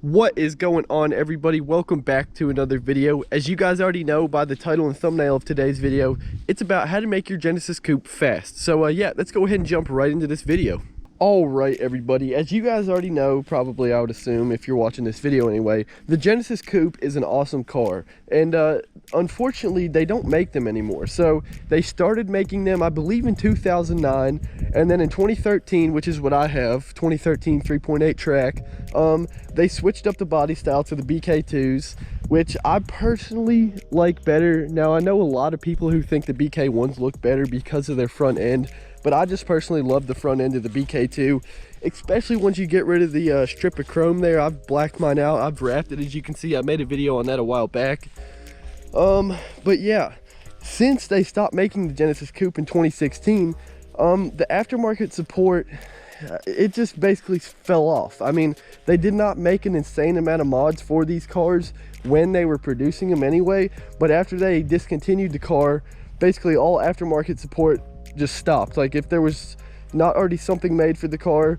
What is going on, everybody? Welcome back to another video. As you guys already know by the title and thumbnail of today's video, it's about how to make your Genesis Coupe fast. So yeah, let's go ahead and jump right into this video. All right, everybody, as you guys already know, probably I would assume if you're watching this video anyway, the Genesis Coupe is an awesome car, and unfortunately they don't make them anymore. So they started making them, I believe, in 2009, and then in 2013, which is what I have, 2013 3.8 track, they switched up the body style to the BK2s, which I personally like better. Now, I know a lot of people who think the BK1s look better because of their front end, but I just personally love the front end of the BK2, especially once you get rid of the strip of chrome there. I've blacked mine out. I've wrapped it, as you can see. I made a video on that a while back. But yeah, since they stopped making the Genesis Coupe in 2016, the aftermarket support, it just basically fell off. I mean, they did not make an insane amount of mods for these cars when they were producing them anyway, but after they discontinued the car, basically all aftermarket support just stopped. Like, if there was not already something made for the car,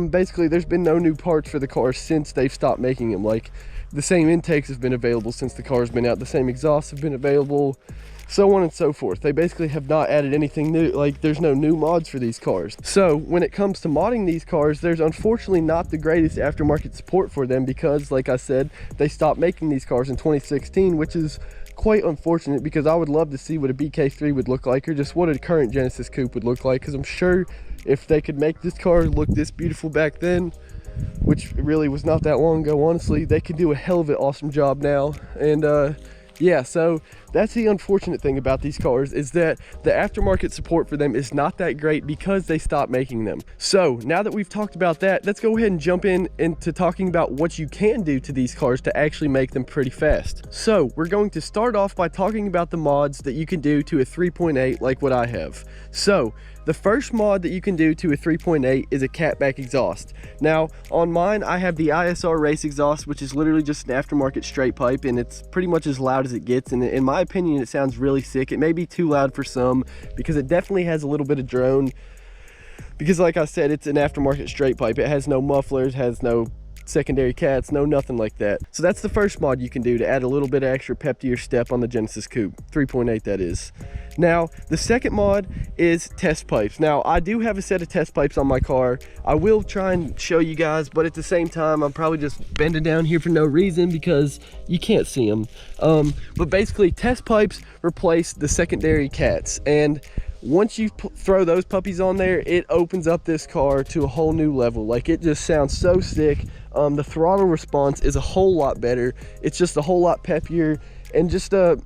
basically there's been no new parts for the car since they've stopped making them. Like, the same intakes have been available since the car's been out, the same exhausts have been available, so on and so forth. They basically have not added anything new. Like, there's no new mods for these cars. So when it comes to modding these cars, there's unfortunately not the greatest aftermarket support for them because, like I said, they stopped making these cars in 2016, which is quite unfortunate because I would love to see what a BK3 would look like, or just what a current Genesis Coupe would look like, because I'm sure if they could make this car look this beautiful back then, which really was not that long ago, honestly, they could do a hell of an awesome job now. And yeah, so that's the unfortunate thing about these cars, is that the aftermarket support for them is not that great because they stopped making them. So now that we've talked about that, let's go ahead and jump into talking about what you can do to these cars to actually make them pretty fast. So we're going to start off by talking about the mods that you can do to a 3.8 like what I have. So the first mod that you can do to a 3.8 is a Catback Exhaust. Now, on mine, I have the ISR Race Exhaust, which is literally just an aftermarket straight pipe, and it's pretty much as loud as it gets, and in my opinion, it sounds really sick. It may be too loud for some, because it definitely has a little bit of drone, because like I said, it's an aftermarket straight pipe. It has no mufflers, has no secondary cats, no nothing like that. So that's the first mod you can do to add a little bit of extra pep to your step on the Genesis Coupe 3.8, that is. Now the second mod is test pipes. Now I do have a set of test pipes on my car. I will try and show you guys, but at the same time I'm probably just bending down here for no reason because you can't see them. But basically, test pipes replace the secondary cats, and once you throw those puppies on there, it opens up this car to a whole new level. Like, it just sounds so sick. The throttle response is a whole lot better. It's just a whole lot peppier and just a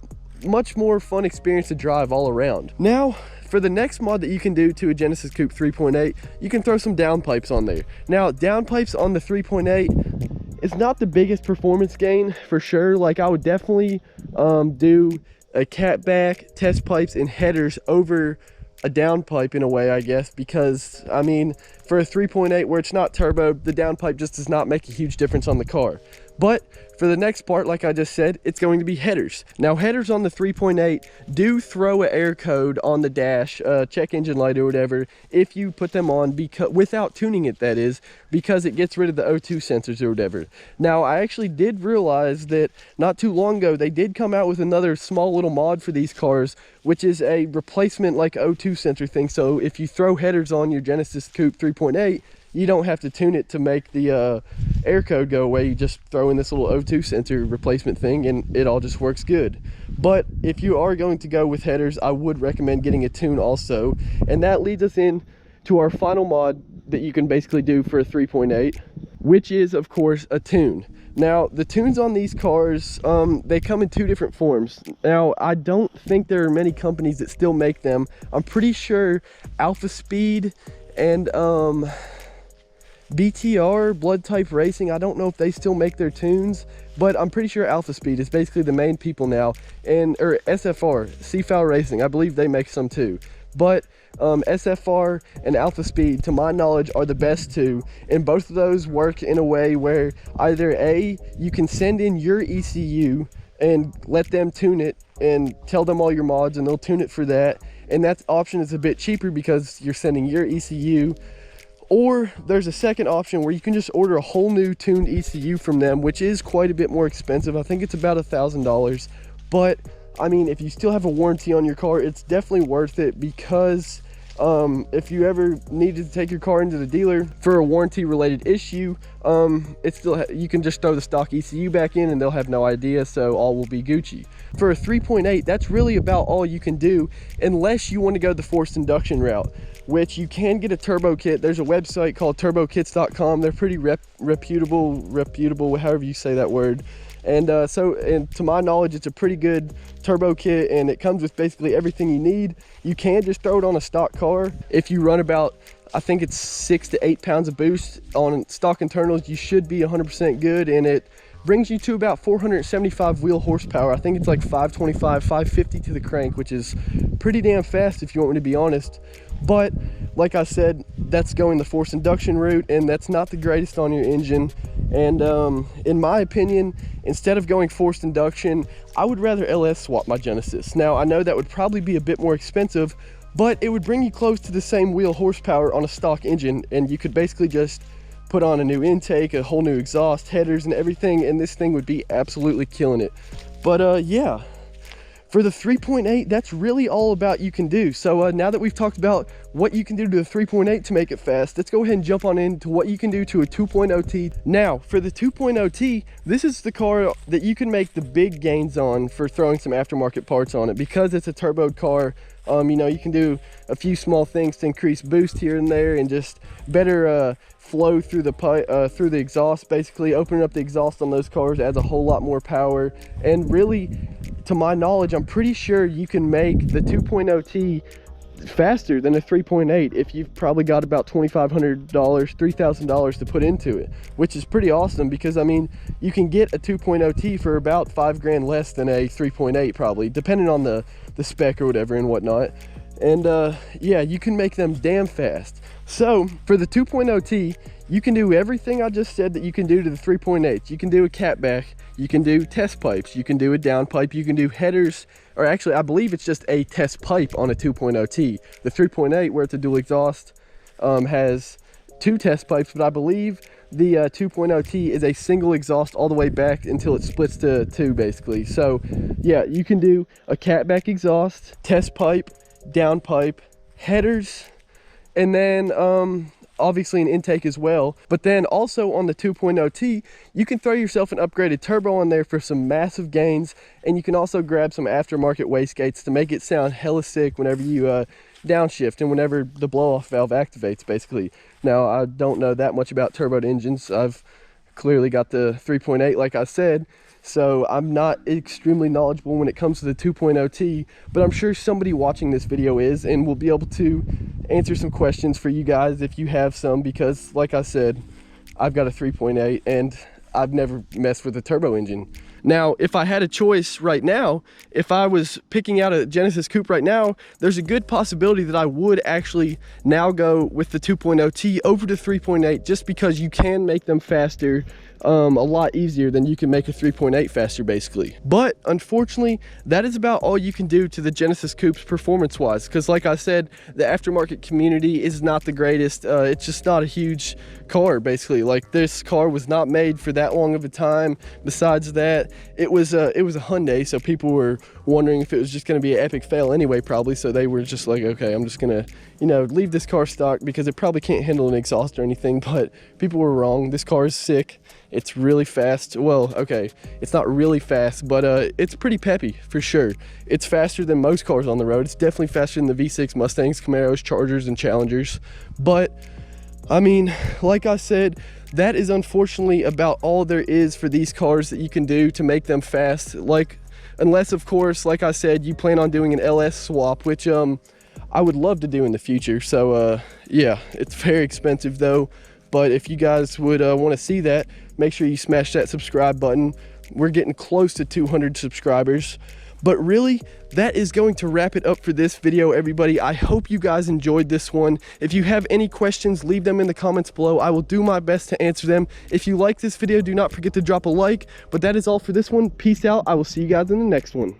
much more fun experience to drive all around. Now, for the next mod that you can do to a Genesis Coupe 3.8, you can throw some downpipes on there. Now, downpipes on the 3.8 is not the biggest performance gain for sure. Like, I would definitely do a catback, test pipes, and headers over a downpipe in a way, I guess, because I mean, for a 3.8 where it's not turbo, the downpipe just does not make a huge difference on the car. But for the next part, like I just said, it's going to be headers. Now, headers on the 3.8 do throw an air code on the dash, check engine light or whatever, if you put them on, because without tuning it, that is, because it gets rid of the O2 sensors or whatever. Now, I actually did realize that not too long ago, they did come out with another small little mod for these cars, which is a replacement like O2 sensor thing. So if you throw headers on your Genesis Coupe 3.8, you don't have to tune it to make the air code go away. You just throw in this little O2 sensor replacement thing and it all just works good. But if you are going to go with headers, I would recommend getting a tune also. And that leads us in to our final mod that you can basically do for a 3.8, which is, of course, a tune. Now, the tunes on these cars, they come in two different forms. Now, I don't think there are many companies that still make them. I'm pretty sure Alpha Speed and BTR, Blood Type Racing, I don't know if they still make their tunes, but I'm pretty sure Alpha Speed is basically the main people now, or SFR, Seafowl Racing, I believe they make some too. But SFR and Alpha Speed, to my knowledge, are the best two, and both of those work in a way where either A, you can send in your ECU and let them tune it and tell them all your mods and they'll tune it for that, and that option is a bit cheaper because you're sending your ECU, Or there's a second option where you can just order a whole new tuned ECU from them, which is quite a bit more expensive. I think it's about $1,000. But I mean, if you still have a warranty on your car, it's definitely worth it, because if you ever needed to take your car into the dealer for a warranty related issue, it's still, you can just throw the stock ECU back in and they'll have no idea, so all will be Gucci. For a 3.8, that's really about all you can do, unless you want to go the forced induction route, which you can get a turbo kit. There's a website called turbokits.com. They're pretty reputable, however you say that word. And to my knowledge, it's a pretty good turbo kit, and it comes with basically everything you need. You can just throw it on a stock car. If you run about, I think it's 6 to 8 pounds of boost on stock internals, you should be 100% good, and it brings you to about 475 wheel horsepower. I think it's like 525, 550 to the crank, which is pretty damn fast if you want me to be honest. But like I said, that's going the forced induction route, and that's not the greatest on your engine. And in my opinion, instead of going forced induction, I would rather LS swap my Genesis. Now, I know that would probably be a bit more expensive, but it would bring you close to the same wheel horsepower on a stock engine, and you could basically just put on a new intake, a whole new exhaust, headers and everything, and this thing would be absolutely killing it. But yeah, for the 3.8, that's really all about you can do. So now that we've talked about what you can do to the 3.8 to make it fast, let's go ahead and jump on into what you can do to a 2.0T. Now, for the 2.0T, this is the car that you can make the big gains on for throwing some aftermarket parts on it, because it's a turboed car. You know, you can do a few small things to increase boost here and there, and just better flow through the pipe, through the exhaust. Basically, opening up the exhaust on those cars adds a whole lot more power. And really, to my knowledge, I'm pretty sure you can make the 2.0T faster than a 3.8 if you've probably got about $2,500, $3,000 to put into it, which is pretty awesome, because I mean, you can get a 2.0T for about $5 grand less than a 3.8 probably, depending on the spec or whatever and whatnot. And yeah, you can make them damn fast. So for the 2.0T, you can do everything I just said that you can do to the 3.8. You can do a catback, you can do test pipes, you can do a down pipe, you can do headers, or actually I believe it's just a test pipe on a 2.0T. The 3.8, where it's a dual exhaust, has 2 test pipes, but I believe the 2.0T is a single exhaust all the way back until it splits to 2 basically. So yeah, you can do a catback exhaust, test pipe, down pipe, headers, and then obviously an intake as well. But then also on the 2.0T, you can throw yourself an upgraded turbo on there for some massive gains, and you can also grab some aftermarket wastegates to make it sound hella sick whenever you downshift and whenever the blow-off valve activates basically. Now, I don't know that much about turboed engines. I've clearly got the 3.8 like I said, so I'm not extremely knowledgeable when it comes to the 2.0T, but I'm sure somebody watching this video is, and will be able to answer some questions for you guys if you have some, because like I said, I've got a 3.8 and I've never messed with a turbo engine. Now, if I had a choice right now, if I was picking out a Genesis Coupe right now, there's a good possibility that I would actually now go with the 2.0T over the 3.8, just because you can make them faster a lot easier than you can make a 3.8 faster basically. But unfortunately, that is about all you can do to the Genesis Coupes performance wise, because like I said, the aftermarket community is not the greatest. It's just not a huge car basically. Like, this car was not made for that long of a time. Besides that, it was a Hyundai, so people were wondering if it was just going to be an epic fail anyway probably, so they were just like, okay, I'm just gonna, you know, leave this car stock because it probably can't handle an exhaust or anything. But people were wrong. This car is sick. It's really fast. Well, okay, it's not really fast, but it's pretty peppy for sure. It's faster than most cars on the road. It's definitely faster than the V6 Mustangs, Camaros, Chargers, and Challengers. But I mean, like I said, that is unfortunately about all there is for these cars that you can do to make them fast. Like, unless of course, like I said, you plan on doing an LS swap, which I would love to do in the future. So yeah, it's very expensive though. But if you guys would want to see that, make sure you smash that subscribe button. We're getting close to 200 subscribers. But really, that is going to wrap it up for this video, everybody. I hope you guys enjoyed this one. If you have any questions, leave them in the comments below. I will do my best to answer them. If you like this video, do not forget to drop a like. But that is all for this one. Peace out. I will see you guys in the next one.